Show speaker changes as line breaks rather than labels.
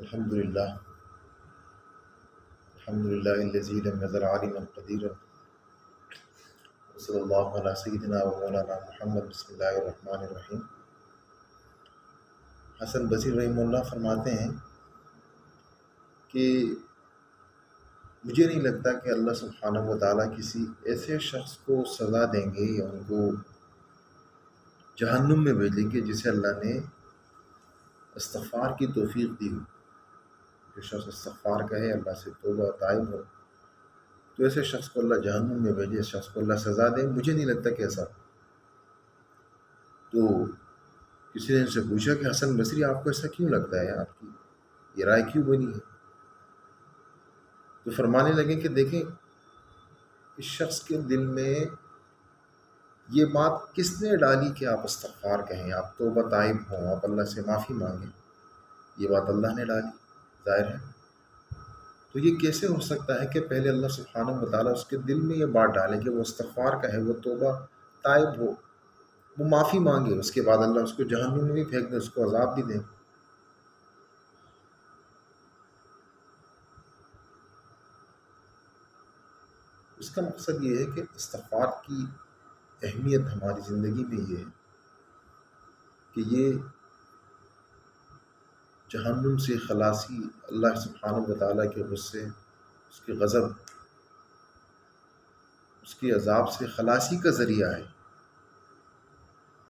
الحمد للہ الحمد للہ الذی لم یزل عالما قدیرا صلی اللہ علیہ سیدنا و مولانا محمد بسم اللہ الرحمن الرحیم۔ حسن بصری رحمہ اللہ فرماتے ہیں کہ مجھے نہیں لگتا کہ اللہ سبحانہ و تعالیٰ کسی ایسے شخص کو سزا دیں گے یا ان کو جہنم میں بھیجیں گے جسے اللہ نے استغفار کی توفیق دی ہو۔ جو شخص استغفار کہے، اللہ سے توبہ و تائب ہو، تو ایسے شخص کو اللہ جہنم میں بھیجے، اس شخص کو اللہ سزا دے، مجھے نہیں لگتا کہ ایسا۔ تو کسی نے ان سے پوچھا کہ حسن بصری آپ کو ایسا کیوں لگتا ہے، آپ کی یہ رائے کیوں بنی ہے؟ تو فرمانے لگے کہ دیکھیں، اس شخص کے دل میں یہ بات کس نے ڈالی کہ آپ استغفار کہیں، آپ توبہ تائب ہوں، آپ اللہ سے معافی مانگیں؟ یہ بات اللہ نے ڈالی، ظاہر ہے۔ تو یہ کیسے ہو سکتا ہے کہ پہلے اللہ سبحانہ و تعالیٰ اس کے دل میں یہ بات ڈالے کہ وہ استغفار کہے، وہ توبہ تائب ہو، وہ معافی مانگے، اس کے بعد اللہ اس کو جہنم میں بھی پھینک دے، اس کو عذاب بھی دے؟ اس کا مقصد یہ ہے کہ استغفار کی اہمیت ہماری زندگی میں یہ ہے کہ یہ جہنم سے خلاصی، اللہ سبحانہ و تعالیٰ کے غصے، اس کے غضب، اس کے عذاب سے خلاصی کا ذریعہ ہے۔